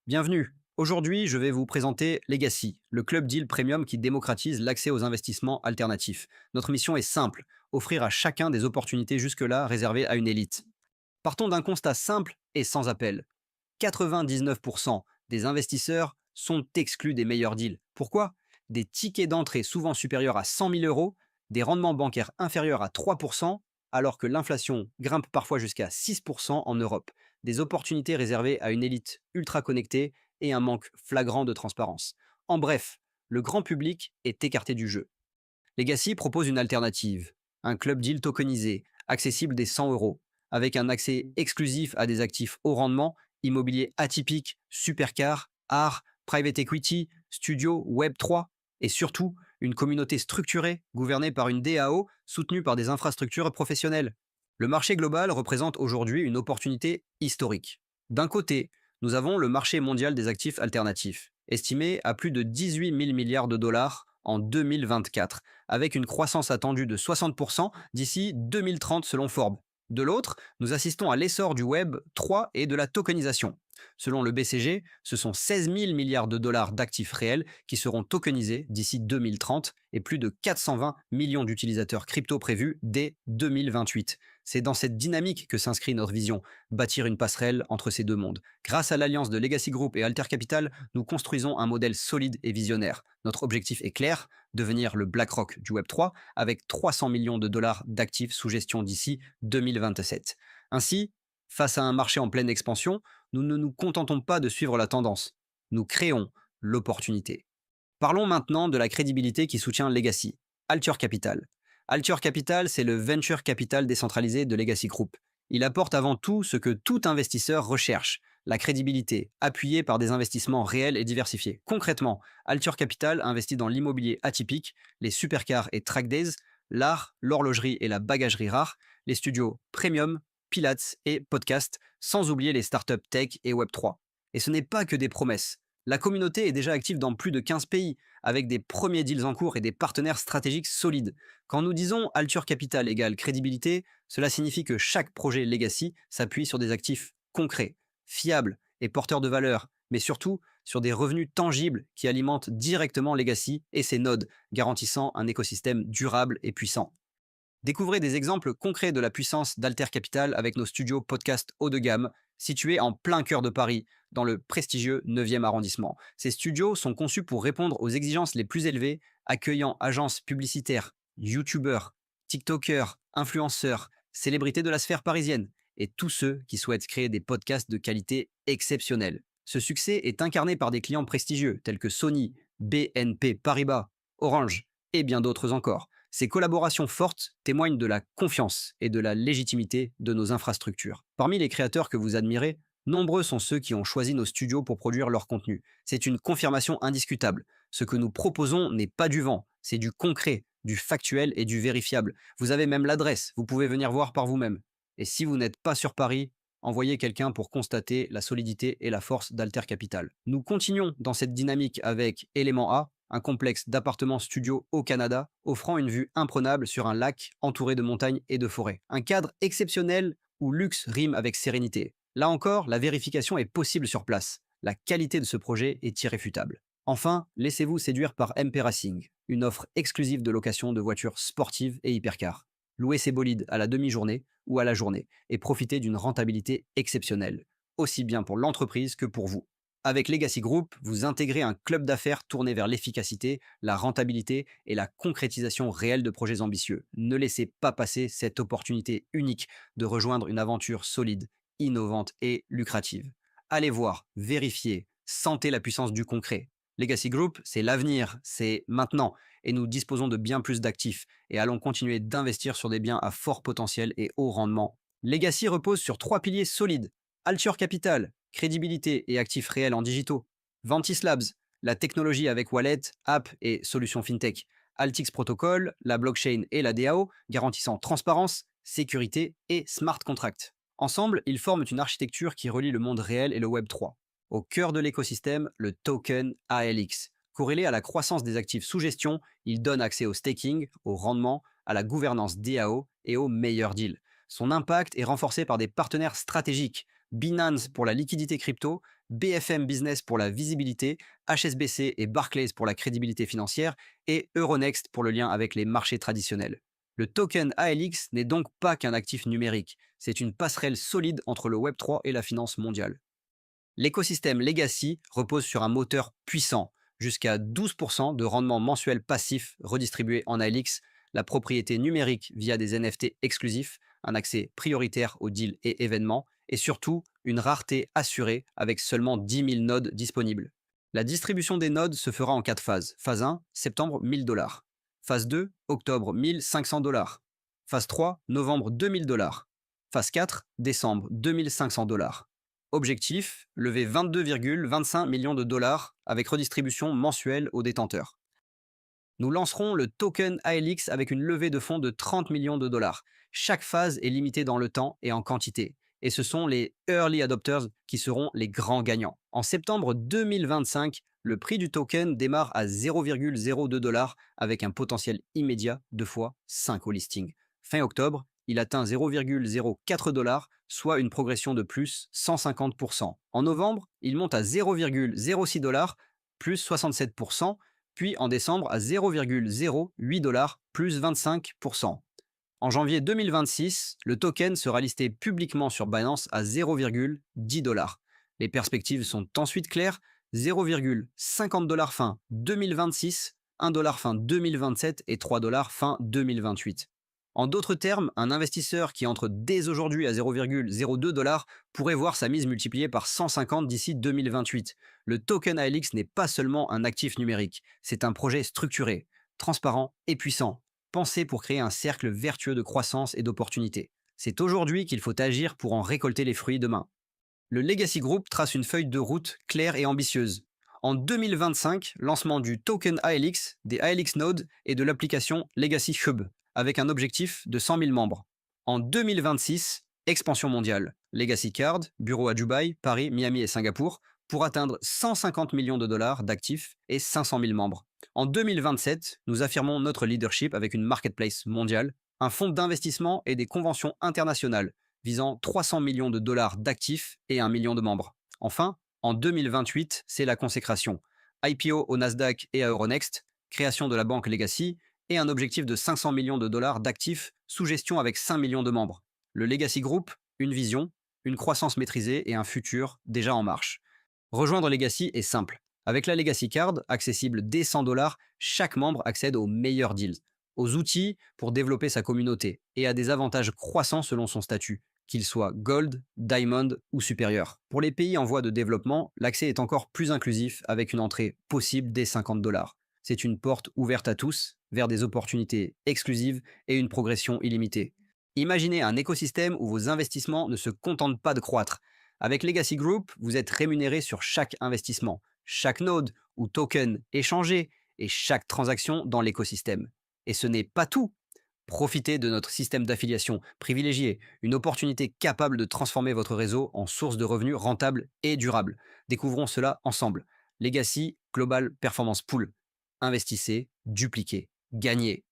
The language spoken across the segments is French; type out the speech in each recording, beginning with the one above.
Bienvenue. Aujourd'hui, je vais vous présenter Legacy, le club deal premium qui démocratise l'accès aux investissements alternatifs. Notre mission est simple, offrir à chacun des opportunités jusque-là réservées à une élite. Partons d'un constat simple et sans appel. 99% des investisseurs sont exclus des meilleurs deals. Pourquoi? Des tickets d'entrée souvent supérieurs à 100 000 euros, des rendements bancaires inférieurs à 3%, alors que l'inflation grimpe parfois jusqu'à 6% en Europe. Des opportunités réservées à une élite ultra connectée et un manque flagrant de transparence. En bref, le grand public est écarté du jeu. Legacy propose une alternative, un club deal tokenisé, accessible dès 100 euros, avec un accès exclusif à des actifs haut rendement, immobilier atypique, supercar, art, private equity, studio, Web3, et surtout une communauté structurée, gouvernée par une DAO, soutenue par des infrastructures professionnelles. Le marché global représente aujourd'hui une opportunité historique. D'un côté, nous avons le marché mondial des actifs alternatifs, estimé à plus de 18 000 milliards de dollars en 2024, avec une croissance attendue de 60% d'ici 2030 selon Forbes. De l'autre, nous assistons à l'essor du Web 3 et de la tokenisation. Selon le BCG, ce sont 16 000 milliards de dollars d'actifs réels qui seront tokenisés d'ici 2030 et plus de 420 millions d'utilisateurs crypto prévus dès 2028. C'est dans cette dynamique que s'inscrit notre vision, bâtir une passerelle entre ces deux mondes. Grâce à l'alliance de Legacy Group et Alter Capital, nous construisons un modèle solide et visionnaire. Notre objectif est clair, devenir le BlackRock du Web3 avec 300 millions de dollars d'actifs sous gestion d'ici 2027. Ainsi, face à un marché en pleine expansion, nous ne nous contentons pas de suivre la tendance. Nous créons l'opportunité. Parlons maintenant de la crédibilité qui soutient Legacy. Alter Capital. Alter Capital, c'est le venture capital décentralisé de Legacy Group. Il apporte avant tout ce que tout investisseur recherche, la crédibilité, appuyée par des investissements réels et diversifiés. Concrètement, Alter Capital investit dans l'immobilier atypique, les supercars et track days, l'art, l'horlogerie et la bagagerie rare, les studios premium, pilates et podcasts, sans oublier les startups tech et Web3. Et ce n'est pas que des promesses. La communauté est déjà active dans plus de 15 pays, avec des premiers deals en cours et des partenaires stratégiques solides. Quand nous disons Alture Capital égale crédibilité, cela signifie que chaque projet Legacy s'appuie sur des actifs concrets, fiables et porteurs de valeur, mais surtout sur des revenus tangibles qui alimentent directement Legacy et ses nodes, garantissant un écosystème durable et puissant. Découvrez des exemples concrets de la puissance d'Alter Capital avec nos studios podcast haut de gamme, situés en plein cœur de Paris, dans le prestigieux 9e arrondissement. Ces studios sont conçus pour répondre aux exigences les plus élevées, accueillant agences publicitaires, youtubeurs, tiktokers, influenceurs, célébrités de la sphère parisienne, et tous ceux qui souhaitent créer des podcasts de qualité exceptionnelle. Ce succès est incarné par des clients prestigieux tels que Sony, BNP Paribas, Orange et bien d'autres encore. Ces collaborations fortes témoignent de la confiance et de la légitimité de nos infrastructures. Parmi les créateurs que vous admirez, nombreux sont ceux qui ont choisi nos studios pour produire leur contenu. C'est une confirmation indiscutable. Ce que nous proposons n'est pas du vent, c'est du concret, du factuel et du vérifiable. Vous avez même l'adresse, vous pouvez venir voir par vous-même. Et si vous n'êtes pas sur Paris, envoyez quelqu'un pour constater la solidité et la force d'Alter Capital. Nous continuons dans cette dynamique avec Élément A, un complexe d'appartements studios au Canada, offrant une vue imprenable sur un lac entouré de montagnes et de forêts. Un cadre exceptionnel où luxe rime avec sérénité. Là encore, la vérification est possible sur place. La qualité de ce projet est irréfutable. Enfin, laissez-vous séduire par MP Racing, une offre exclusive de location de voitures sportives et hypercars. Louez ces bolides à la demi-journée ou à la journée et profitez d'une rentabilité exceptionnelle, aussi bien pour l'entreprise que pour vous. Avec Legacy Group, vous intégrez un club d'affaires tourné vers l'efficacité, la rentabilité et la concrétisation réelle de projets ambitieux. Ne laissez pas passer cette opportunité unique de rejoindre une aventure solide, innovante et lucrative. Allez voir, vérifiez, sentez la puissance du concret. Legacy Group, c'est l'avenir, c'est maintenant, et nous disposons de bien plus d'actifs et allons continuer d'investir sur des biens à fort potentiel et haut rendement. Legacy repose sur trois piliers solides. Alture Capital, crédibilité et actifs réels en digitaux. Ventis Labs, la technologie avec wallet, app et solutions fintech. Altix Protocol, la blockchain et la DAO, garantissant transparence, sécurité et smart contract. Ensemble, ils forment une architecture qui relie le monde réel et le Web 3. Au cœur de l'écosystème, le token ALX. Corrélé à la croissance des actifs sous gestion, il donne accès au staking, au rendement, à la gouvernance DAO et aux meilleurs deals. Son impact est renforcé par des partenaires stratégiques. Binance pour la liquidité crypto, BFM Business pour la visibilité, HSBC et Barclays pour la crédibilité financière et Euronext pour le lien avec les marchés traditionnels. Le token ALX n'est donc pas qu'un actif numérique, c'est une passerelle solide entre le Web3 et la finance mondiale. L'écosystème Legacy repose sur un moteur puissant, jusqu'à 12% de rendement mensuel passif redistribué en ALX, la propriété numérique via des NFT exclusifs, un accès prioritaire aux deals et événements, et surtout une rareté assurée avec seulement 10 000 nodes disponibles. La distribution des nodes se fera en 4 phases. Phase 1, septembre 1000 $. Phase 2, octobre 1500 $. Phase 3, novembre 2000 $. Phase 4, décembre 2500 $. Objectif, lever 22,25 millions de dollars avec redistribution mensuelle aux détenteurs. Nous lancerons le token ALX avec une levée de fonds de 30 millions de dollars. Chaque phase est limitée dans le temps et en quantité. Et ce sont les early adopters qui seront les grands gagnants. En septembre 2025, le prix du token démarre à 0,02 dollars avec un potentiel immédiat de fois 5 au listing. Fin octobre, il atteint 0,04 dollars, soit une progression de plus 150%. En novembre, il monte à 0,06 dollars, plus 67%, puis en décembre à 0,08 $, plus 25%. En janvier 2026, le token sera listé publiquement sur Binance à 0,10 $. Les perspectives sont ensuite claires, 0,50 $ fin 2026, 1 dollar fin 2027 et 3 dollars fin 2028. En d'autres termes, un investisseur qui entre dès aujourd'hui à 0,02 $ pourrait voir sa mise multipliée par 150 d'ici 2028. Le token ALX n'est pas seulement un actif numérique, c'est un projet structuré, transparent et puissant, pensé pour créer un cercle vertueux de croissance et d'opportunités. C'est aujourd'hui qu'il faut agir pour en récolter les fruits demain. Le Legacy Group trace une feuille de route claire et ambitieuse. En 2025, lancement du token ALX, des ALX Nodes et de l'application Legacy Hub, avec un objectif de 100 000 membres. En 2026, expansion mondiale. Legacy Card, bureau à Dubaï, Paris, Miami et Singapour, pour atteindre 150 millions de dollars d'actifs et 500 000 membres. En 2027, nous affirmons notre leadership avec une marketplace mondiale, un fonds d'investissement et des conventions internationales visant 300 millions de dollars d'actifs et 1 million de membres. Enfin, en 2028, c'est la consécration. IPO au Nasdaq et à Euronext, création de la banque Legacy et un objectif de 500 millions de dollars d'actifs sous gestion avec 5 millions de membres. Le Legacy Group, une vision, une croissance maîtrisée et un futur déjà en marche. Rejoindre Legacy est simple. Avec la Legacy Card, accessible dès 100 $, chaque membre accède aux meilleurs deals, aux outils pour développer sa communauté et à des avantages croissants selon son statut, qu'il soit Gold, Diamond ou supérieur. Pour les pays en voie de développement, l'accès est encore plus inclusif avec une entrée possible dès 50 $. C'est une porte ouverte à tous vers des opportunités exclusives et une progression illimitée. Imaginez un écosystème où vos investissements ne se contentent pas de croître. Avec Legacy Group, vous êtes rémunéré sur chaque investissement, chaque node ou token échangé et chaque transaction dans l'écosystème. Et ce n'est pas tout. Profitez de notre système d'affiliation privilégié, une opportunité capable de transformer votre réseau en source de revenus rentable et durable. Découvrons cela ensemble. Legacy Global Performance Pool. Investissez, dupliquez, gagnez.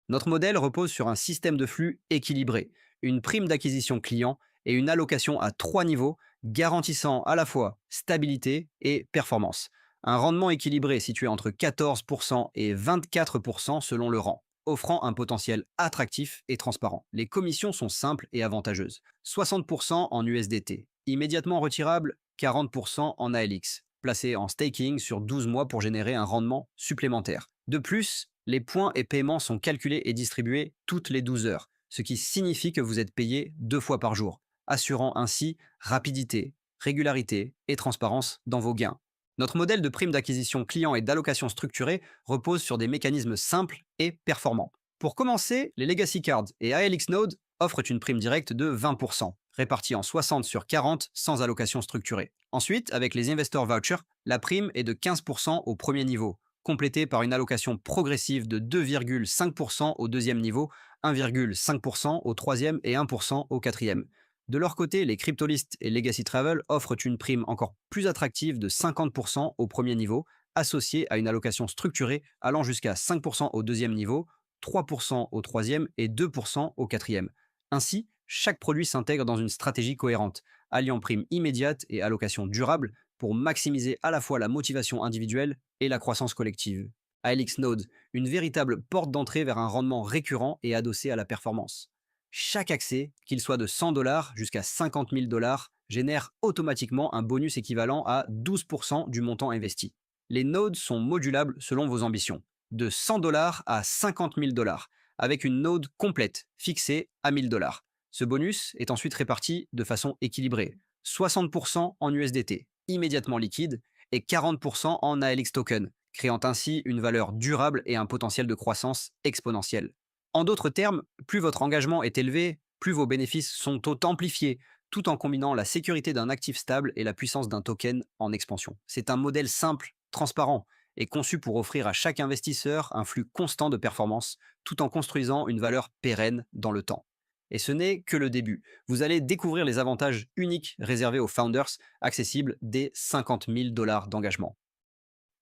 Notre modèle repose sur un système de flux équilibré, une prime d'acquisition client et une allocation à 3 niveaux garantissant à la fois stabilité et performance. Un rendement équilibré situé entre 14% et 24% selon le rang, offrant un potentiel attractif et transparent. Les commissions sont simples et avantageuses. 60% en USDT, immédiatement retirable, 40% en ALX, placé en staking sur 12 mois pour générer un rendement supplémentaire. De plus, les points et paiements sont calculés et distribués toutes les 12 heures, ce qui signifie que vous êtes payé 2 fois par jour, assurant ainsi rapidité, régularité et transparence dans vos gains. Notre modèle de prime d'acquisition client et d'allocation structurée repose sur des mécanismes simples et performants. Pour commencer, les Legacy Cards et ALX Node offrent une prime directe de 20%, répartie en 60 sur 40 sans allocation structurée. Ensuite, avec les Investor Vouchers, la prime est de 15% au premier niveau, complétée par une allocation progressive de 2,5% au deuxième niveau, 1,5% au troisième et 1% au quatrième. De leur côté, les Cryptolist et Legacy Travel offrent une prime encore plus attractive de 50% au premier niveau, associée à une allocation structurée allant jusqu'à 5% au deuxième niveau, 3% au troisième et 2% au quatrième. Ainsi, chaque produit s'intègre dans une stratégie cohérente, alliant prime immédiate et allocation durable pour maximiser à la fois la motivation individuelle et la croissance collective. ALX Node, une véritable porte d'entrée vers un rendement récurrent et adossé à la performance. Chaque accès, qu'il soit de 100 $ jusqu'à 50 000 $, génère automatiquement un bonus équivalent à 12% du montant investi. Les nodes sont modulables selon vos ambitions, de 100 $ à 50 000 $, avec une node complète fixée à 1 000 $. Ce bonus est ensuite réparti de façon équilibrée, 60% en USDT, immédiatement liquide, et 40% en ALX token, créant ainsi une valeur durable et un potentiel de croissance exponentielle. En d'autres termes, plus votre engagement est élevé, plus vos bénéfices sont amplifiés, tout en combinant la sécurité d'un actif stable et la puissance d'un token en expansion. C'est un modèle simple, transparent et conçu pour offrir à chaque investisseur un flux constant de performance, tout en construisant une valeur pérenne dans le temps. Et ce n'est que le début. Vous allez découvrir les avantages uniques réservés aux founders, accessibles dès 50 000 $ d'engagement.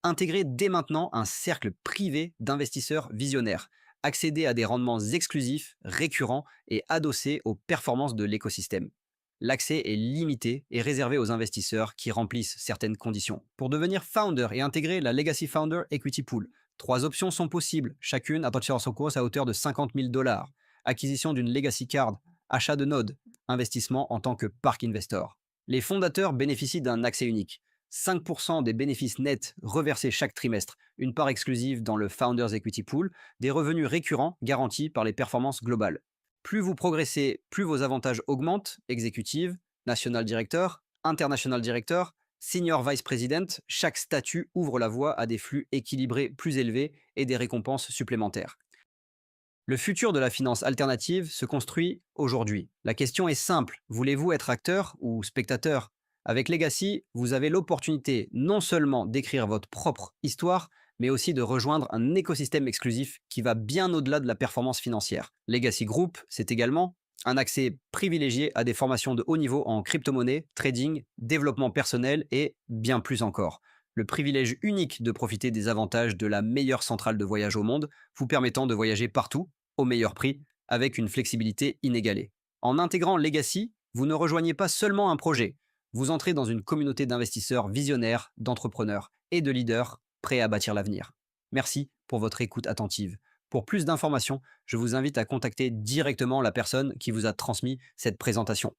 Intégrez dès maintenant un cercle privé d'investisseurs visionnaires, accéder à des rendements exclusifs, récurrents et adossés aux performances de l'écosystème. L'accès est limité et réservé aux investisseurs qui remplissent certaines conditions. Pour devenir founder et intégrer la Legacy Founder Equity Pool, 3 options sont possibles, chacune à partir de son cours à hauteur de 50 000 $. Acquisition d'une Legacy Card, achat de nodes, investissement en tant que park investor. Les fondateurs bénéficient d'un accès unique. 5% des bénéfices nets reversés chaque trimestre, une part exclusive dans le Founders Equity Pool, des revenus récurrents garantis par les performances globales. Plus vous progressez, plus vos avantages augmentent, exécutive, national director, international director, senior vice president, chaque statut ouvre la voie à des flux équilibrés plus élevés et des récompenses supplémentaires. Le futur de la finance alternative se construit aujourd'hui. La question est simple, voulez-vous être acteur ou spectateur? Avec Legacy, vous avez l'opportunité non seulement d'écrire votre propre histoire, mais aussi de rejoindre un écosystème exclusif qui va bien au-delà de la performance financière. Legacy Group, c'est également un accès privilégié à des formations de haut niveau en crypto-monnaie, trading, développement personnel et bien plus encore. Le privilège unique de profiter des avantages de la meilleure centrale de voyage au monde, vous permettant de voyager partout, au meilleur prix, avec une flexibilité inégalée. En intégrant Legacy, vous ne rejoignez pas seulement un projet, vous entrez dans une communauté d'investisseurs visionnaires, d'entrepreneurs et de leaders prêts à bâtir l'avenir. Merci pour votre écoute attentive. Pour plus d'informations, je vous invite à contacter directement la personne qui vous a transmis cette présentation.